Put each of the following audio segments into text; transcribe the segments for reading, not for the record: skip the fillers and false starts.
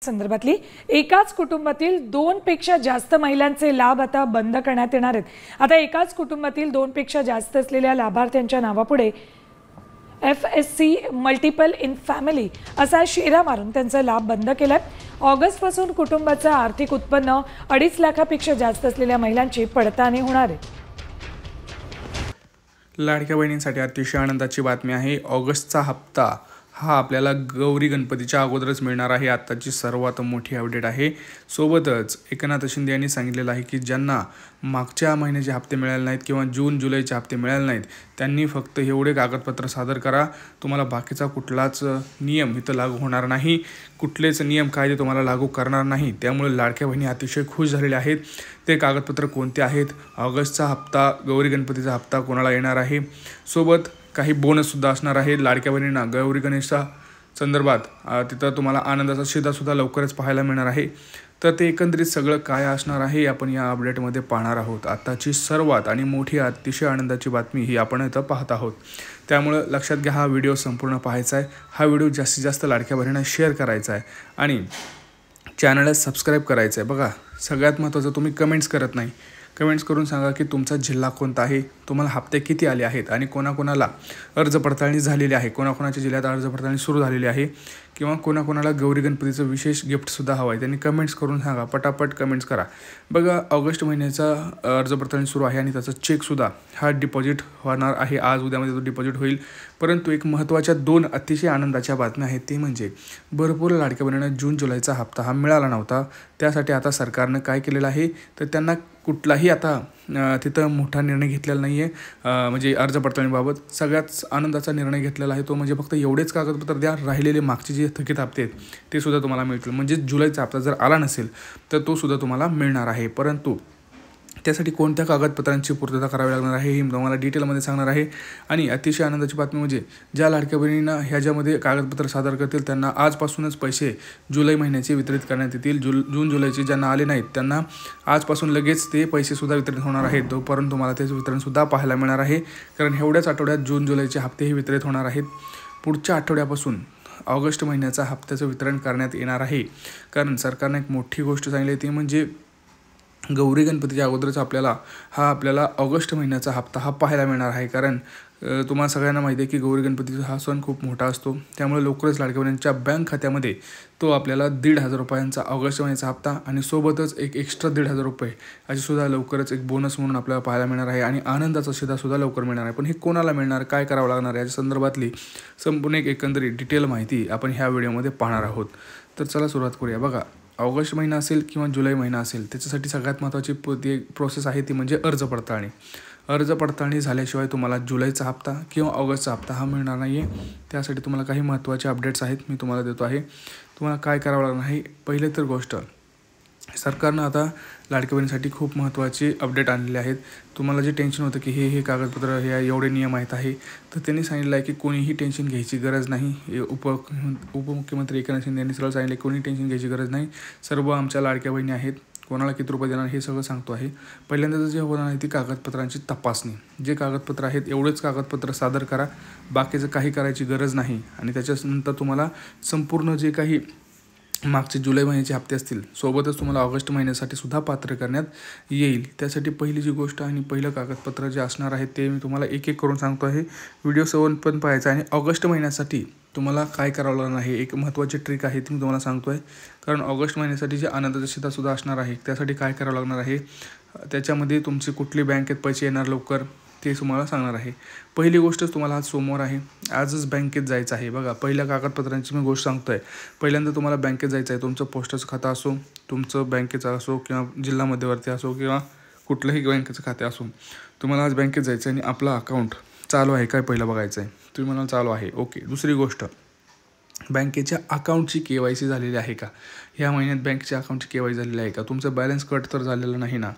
संदर्भातली एकाच कुटुंबातील 2 पेक्षा जास्त महिलांचे लाभ आता बंद करण्यात येणार आहेत। आता एकाच कुटुंबातील 2 पेक्षा जास्त असलेल्या लाभार्थ्यांच्या नावापुढे FSC मल्टिपल इन फॅमिली असा शेरा मारून त्यांचा लाभ बंद केलाय। ऑगस्ट पासून कुटुंबाचं आर्थिक उत्पन्न 2.5 लाखापेक्षा जास्त असलेल्या महिलांची पडताळणी होणार आहे। लाडक्या बहिणींसाठी अतिशय आनंदाची बातमी आहे। ऑगस्टचा हप्ता हा आपल्याला गौरी गणपतीच्या अगोदरच मिळणार आहे। आताची सर्वात मोठी अपडेट आहे। सोबतच एकनाथ शिंदे यांनी सांगितलेलं आहे की ज्यांना मागच्या महिन्याचे हप्ते मिळाले नाहीत किंवा जून जुलैचे हप्ते मिळाले नाहीत त्यांनी फक्त एवढे कागदपत्र सादर करा, तुम्हाला बाकीचा कुठलाच नियम इथं लागू होणार नाही, कुठलेच नियम कायदे तुम्हाला लागू करणार नाही। त्यामुळे लाडक्या बहिणी अतिशय खुश झालेल्या आहेत। ते कागदपत्र कोणते आहेत? ऑगस्टचा हप्ता, गौरी गणपतीचा हप्ता कोणाला येणार आहे, सोबत काही बोनससुद्धा असणार आहे लाडक्या बहिणींना। गौरी गणेशच्या संदर्भात तिथं तुम्हाला आनंदाचा शिधासुद्धा लवकरच पाहायला मिळणार आहे। तर ते एकंदरीत सगळं काय असणार आहे आपण या अपडेटमध्ये पाहणार आहोत। आताची सर्वात आणि मोठी अतिशय आनंदाची बातमी ही आपण इथं पाहत आहोत। त्यामुळे लक्षात घ्या, हा व्हिडिओ संपूर्ण पाहायचा आहे। हा व्हिडिओ जास्तीत जास्त लाडक्या बहिणींना शेअर करायचा आहे आणि चॅनलला सबस्क्राईब करायचं आहे। बघा, सगळ्यात महत्त्वाचं तुम्ही कमेंट्स करत नाही। कमेंट्स करून सांगा की तुमचा जिल्हा कोणता आहे, तुम्हाला हप्ते किती आले आहेत आणि कोणाकोणाला अर्ज पडताळणी झालेली आहे, कोणाकोणाच्या जिल्ह्यात अर्ज पडताळणी सुरू झालेली आहे किंवा कोणाकोणाला गौरी गणपतीचं विशेष गिफ्टसुद्धा हवं आहे, त्यांनी कमेंट्स करून सांगा। पटापट कमेंट्स करा। बघा, ऑगस्ट महिन्याचा अर्ज पडताळणी सुरू आहे आणि त्याचा चेकसुद्धा हा डिपॉझिट होणार आहे। आज उद्यामध्ये तो डिपॉझिट होईल। परंतु एक महत्त्वाच्या 2 अतिशय आनंदाच्या बातम्या आहेत, ते म्हणजे भरपूर लाडक्या बहिणींना जून जुलैचा हप्ता हा मिळाला नव्हता। त्यासाठी आता सरकारनं काय केलेलं आहे तर त्यांना कुठलाही आता तिथं मोठा निर्णय घेतलेला नाही आहे, म्हणजे अर्ज पडताळणीबाबत सगळ्यात आनंदाचा निर्णय घेतलेला आहे तो म्हणजे फक्त एवढेच कागदपत्र द्या, राहिलेले मागचे जे थकीत हप्ते आहेत ते सुद्धा तुम्हाला मिळतील। म्हणजे जुलैचा हप्ता जर आला नसेल तर तो सुद्धा तुम्हाला मिळणार आहे। परंतु त्यासाठी कोणत्या कागदपत्रांची पूर्तता करावी लागणार आहे हे मी तुम्हाला डिटेलमध्ये सांगणार आहे। आणि अतिशय आनंदाची बातमी म्हणजे ज्या लाडक्या बहिणींना ह्याच्यामध्ये कागदपत्र सादर करतील त्यांना आजपासूनच पैसे जुलै महिन्याचे वितरित करण्यात येतील। जून जुलैचे ज्यांना आले नाहीत त्यांना आजपासून लगेच ते पैसेसुद्धा वितरित होणार आहेत। तोपर्यंत तुम्हाला त्याचे वितरणसुद्धा पाहायला मिळणार आहे, कारण एवढ्याच आठवड्यात जून जुलैचे हप्तेही वितरित होणार आहेत। पुढच्या आठवड्यापासून ऑगस्ट महिन्याचा हप्त्याचं वितरण करण्यात येणार आहे, कारण सरकारने एक मोठी गोष्ट सांगितली ती म्हणजे गौरी गणपतीच्या अगोदरच आपल्याला ऑगस्ट महिन्याचा हप्ता हा पाहायला मिळणार आहे। कारण तुम्हाला सगळ्यांना माहिती आहे की गौरी गणपतीचा हा सण खूप मोठा असतो, त्यामुळे लवकरच लाडक्या बहिणींच्या बँक खात्यामध्ये तो आपल्याला 1,500 रुपयांचा ऑगस्ट महिन्याचा हप्ता आणि सोबतच एक एक्स्ट्रा 1,500 रुपये अशी सुद्धा लवकरच एक बोनस म्हणून आपल्याला पाहायला मिळणार आहे आणि आनंदाचा शिधासुद्धा लवकर मिळणार आहे। पण हे कोणाला मिळणार, काय करावं लागणार याच्या संदर्भातली संपूर्ण एक एकंदरीत डिटेल माहिती आपण ह्या व्हिडिओमध्ये पाहणार आहोत। तर चला सुरुवात करूया। बघा, ऑगस्ट महिना असेल किंवा जुलै महिना असेल त्याच्यासाठी सगळ्यात महत्त्वाची प्रोसेस आहे ती म्हणजे अर्ज पडताळणी। अर्ज पडताळणी झाल्याशिवाय तुम्हाला जुलैचा हप्ता किंवा ऑगस्टचा हप्ता हा मिळणार नाही आहे। त्यासाठी तुम्हाला काही महत्त्वाचे अपडेट्स आहेत मी तुम्हाला देतो आहे। तुम्हाला काय करावं लागणार आहे, पहिले तर गोष्ट सरकारनं आता लाडक्या बहिणीसाठी खूप महत्त्वाचे अपडेट आणलेले आहेत। तुम्हाला जे टेन्शन होतं की हे कागदपत्र हे एवढे नियम आहेत आहे, तर त्यांनी सांगितलं आहे की कोणीही टेन्शन घ्यायची गरज नाही। उपमुख्यमंत्री एकनाथ शिंदे यांनी सरळ सांगितले कोणी टेन्शन घ्यायची गरज नाही, सर्व आमच्या लाडक्या बहिणी आहेत, कोणाला किती रुपये देणार हे सगळं सांगतो आहे। पहिल्यांदा जे होणार आहे ती कागदपत्रांची तपासणी। जे कागदपत्र आहेत एवढेच कागदपत्र सादर करा, बाकीचं काही करायची गरज नाही। आणि त्याच्यानंतर तुम्हाला संपूर्ण जे काही मागचे जुलै महिन्याचे हप्ते असतील सोबतच तुम्हाला ऑगस्ट महिन्यासाठी सुद्धा पात्र करण्यात येईल। त्यासाठी पहिली जी गोष्ट आणि पहिलं कागदपत्र जे असणार आहे ते मी तुम्हाला एक एक करून सांगतो आहे। व्हिडिओ सवन पण पाहायचा आणि ऑगस्ट महिन्यासाठी तुम्हाला काय करावं लागणार आहे एक महत्त्वाची ट्रिक आहे ती मी तुम्हाला सांगतो आहे। कारण ऑगस्ट महिन्यासाठी जे आनंदाचा शिधासुद्धा असणार आहे त्यासाठी काय करावं लागणार आहे, त्याच्यामध्ये तुमचे कुठली बँकेत पैसे येणार लवकर ते तुम्हाला सांगणार आहे। पहिली गोष्टच तुम्हाला आज सोमवार आहे, आजच बँकेत जायचं आहे। बघा, पहिल्या कागदपत्रांची मी गोष्ट सांगतो आहे। पहिल्यांदा तुम्हाला बँकेत जायचं आहे, तुमचं पोस्टाचं खातं असो, तुमचं बँकेचं असो किंवा जिल्हा मध्यवर्ती असो किंवा कुठलंही बँकेचं खाते असो, तुम्हाला आज बँकेत जायचं आहे आणि आपलं अकाउंट चालू आहे काय पहिलं बघायचं आहे। तुम्ही म्हणाल चालू आहे, ओके। दुसरी गोष्ट, बँकेच्या अकाउंटची KYC झालेली आहे का, ह्या महिन्यात बँकेच्या अकाउंटची KYC झालेली आहे का, तुमचं बॅलन्स कट तर झालेलं नाही ना।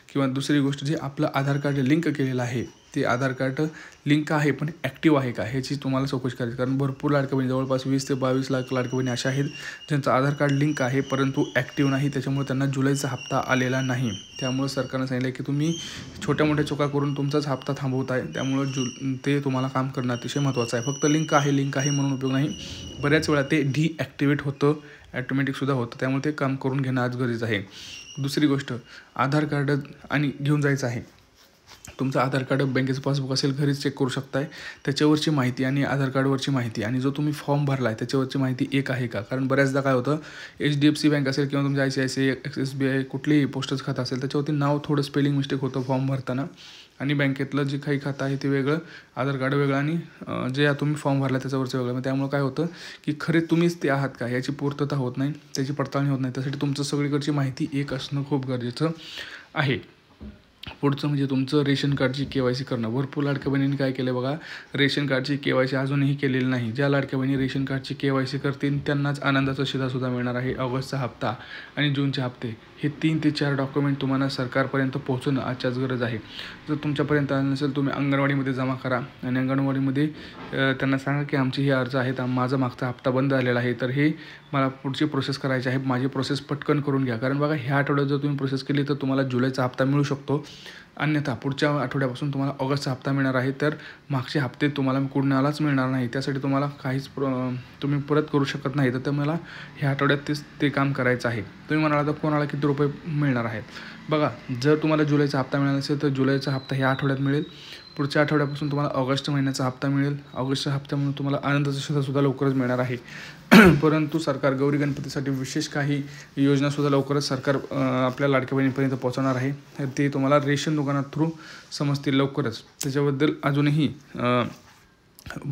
किंवा दुसरी गोष्ट, जे आपलं आधार कार्ड लिंक केलेलं आहे ते आधार कार्ड लिंक आहे पण ॲक्टिव्ह आहे का ह्याची तुम्हाला चौकशी करायची। कारण भरपूर लाडक्या बहिणी, जवळपास 20 ते 22 लाख लाडक्या बहिणी अशा आहेत ज्यांचं आधार कार्ड लिंक आहे परंतु ॲक्टिव्ह नाही, त्याच्यामुळे त्यांना जुलैचा हप्ता आलेला नाही। त्यामुळे सरकारनं सांगितलं की तुम्ही छोट्या मोठ्या चुका करून तुमचाच हप्ता थांबवताय, त्यामुळे ते तुम्हाला काम करणं अतिशय महत्त्वाचं आहे। फक्त लिंक आहे म्हणून उपयोग नाही, बऱ्याच वेळा ते डिॲक्टिवेट होतं, ॲटोमॅटिकसुद्धा होतं, त्यामुळे ते काम करून घेणं आज गरजेचं आहे. दुसरी गोष्ट, आधार कार्ड आणि घेऊन जायचं आहे. तुमचं आधार कार्ड बँकेचं पासबुक असेल घरीच चेक करू शकताय. त्याच्यावरची माहिती आणि आधार कार्डवरची माहिती आणि जो तुम्ही फॉर्म भरला आहे त्याच्यावरची माहिती एक आहे का? कारण बऱ्याचदा काय होतं, HDFC बँक असेल किंवा तुमच्या ICICI, SBI कुठलीही पोस्टचं खातं असेल त्याच्यावरती नाव थोडं स्पेलिंग मिस्टेक होतं फॉर्म भरताना, आणि बँकेतलं जे काही खातं आहे ते वेगळं, आधार कार्ड वेगळं आणि जे तुम्ही फॉर्म भरला त्याच्यावरचं वेगळं. त्यामुळे काय होतं की खरे तुम्हीच ते आहात का याची पूर्तता होत नाही, त्याची पडताळणी होत नाही. त्यासाठी तुमचं सगळीकडची माहिती एक असणं खूप गरजेचं आहे. पुढचं म्हणजे तुमचं रेशन कार्डची KYC करणं. भरपूर लाडक्या बहिणींनी काय केलं बघा, रेशन कार्डची KYC अजूनही केलेली नाही. ज्या लाडक्या बहिणी रेशन कार्डची KYC करतील त्यांनाच आनंदाचा शिधासुद्धा मिळणार आहे. ऑगस्टचा हप्ता आणि जूनचे हप्ते हे 3 ते 4 डॉक्युमेंट तुम्हाला सरकारपर्यंत पोहोचणं आजच्याच गरज आहे. जर तुमच्यापर्यंत आलं नसेल, तुम्ही अंगणवाडीमध्ये जमा करा आणि अंगणवाडीमध्ये त्यांना सांगा की आमचे हे अर्ज आहेत, माझा मागचा हप्ता बंद झालेला आहे, तर हे मला पुढची प्रोसेस करायची आहे, माझी प्रोसेस पटकन करून घ्या. कारण बघा, ह्या आठवड्यात जर तुम्ही प्रोसेस केली तर तुम्हाला जुलैचा हप्ता मिळू शकतो, अन्यथा पुढच्या आठवड्यापासून तुम्हाला ऑगस्टचा हप्ता मिळणार आहे. तर मागचे हप्ते तुम्हाला कुणालाच मिळणार नाही. त्यासाठी तुम्हाला काहीच तुम्ही परत करू शकत नाही. तर मला ह्या आठवड्यात ते काम करायचं आहे. तुम्ही म्हणाला तर कोणाला किती रुपये मिळणार आहेत बघा. जर तुम्हाला जुलैचा हप्ता मिळाला असेल तर जुलैचा हप्ता ह्या आठवड्यात मिळेल. पुढच्या आठवड्यापासून तुम्हाला ऑगस्ट महिन्याचा हप्ता मिळेल. ऑगस्टच्या हप्त्यामधून तुम्हाला आनंदाचा शिधासुद्धा लवकरच मिळणार आहे. परंतु सरकार गौरी गणपतीसाठी विशेष काही योजनासुद्धा लवकरच सरकार आपल्या लाडक्या बहिणीपर्यंत पोहोचवणार आहे. ते तुम्हाला रेशन दुकानात थ्रू समजतील लवकरच. त्याच्याबद्दल अजूनही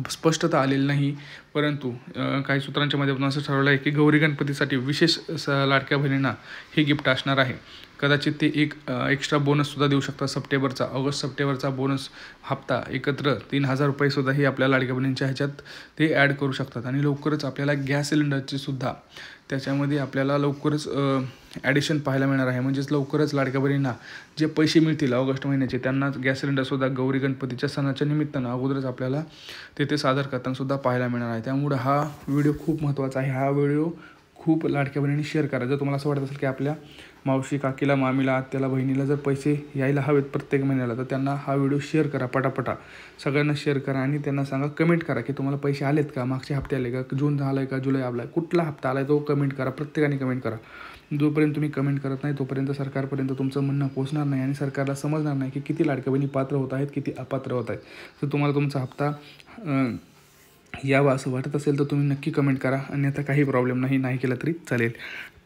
स्पष्टता आलेली नाही, परंतु काही सूत्रांच्या माध्यमातून असं ठरवलं आहे की गौरी गणपतीसाठी विशेष लाडक्या बहिणींना हे गिफ्ट असणार आहे. कदाचित ते एक एक्स्ट्रा बोनससुद्धा देऊ शकतात. ऑगस्ट-सप्टेंबरचा बोनस हप्ता एकत्र 3,000 रुपयेसुद्धा ही आपल्या लाडक्या बहिणींच्या ह्याच्यात ते ॲड करू शकतात. आणि लवकरच आपल्याला गॅस सिलेंडरची सुद्धा त्याच्यामध्ये आपल्याला लवकरच ॲडिशन पाहायला मिळणार आहे. म्हणजेच लवकरच लाडक्या बहिणींना जे पैसे मिळतील ऑगस्ट महिन्याचे, त्यांना गॅस सिलेंडरसुद्धा गौरी गणपतीच्या सणाच्या निमित्तानं अगोदरच आपल्याला ते सादर करतानासुद्धा पाहायला मिळणार आहे. त्यामुळे हा व्हिडिओ खूप महत्त्वाचा आहे. हा व्हिडिओ खूप लाडक्या बहिणींनी शेअर करा. जर तुम्हाला असं वाटत असेल की आपल्या मावशी, काकीला, मामीला, आत्याला, बहिणीला जर पैसे यायला हवेत प्रत्येक महिन्याला, तर त्यांना हा व्हिडिओ शेअर करा. पटापटा सगळ्यांना शेअर करा आणि त्यांना सांगा, कमेंट करा की तुम्हाला पैसे आलेत का, मागचे हप्ते आले का, जून आला आहे का, जुलै आला आहे, कुठला हप्ता आला आहे तो कमेंट करा. प्रत्येकाने कमेंट करा. जोपर्यंत तुम्ही कमेंट करत नाही तोपर्यंत सरकारपर्यंत तुमचं म्हणणं पोहोचणार नाही आणि सरकारला समजणार नाही की किती लाडक्या बहिणी पात्र होत आहेत, किती अपात्र होत आहेत. तर तुम्हाला तुमचा हप्ता यावा असं वाटत असेल तर तुम्ही नक्की कमेंट करा. अन्यथा काही प्रॉब्लेम नाही केला तरी चालेल.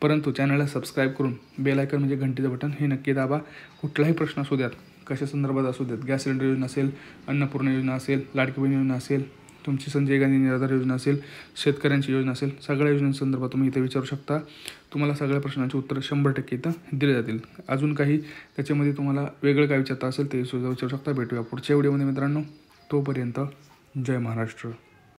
परंतु चॅनलला सबस्क्राईब करून बेल आयकॉन म्हणजे घंटीचं बटन हे नक्की दाबा. कुठलाही प्रश्न असू द्यात, कशा संदर्भात असू द्यात, गॅस सिलेंडर योजना असेल, अन्नपूर्णा योजना असेल, लाडकी बहीण योजना असेल, तुमची संजय गांधी निराधार योजना असेल, शेतकऱ्यांची योजना असेल, सगळ्या योजनांसंदर्भात तुम्ही इथे विचारू शकता. तुम्हाला सगळ्या प्रश्नांची उत्तरं 100% इथं दिले जातील. अजून काही त्याच्यामध्ये तुम्हाला वेगळं काय विचारता असेल ते सुद्धा विचारू शकता. भेटूया पुढच्या व्हिडिओमध्ये मित्रांनो. तोपर्यंत जय महाराष्ट्र.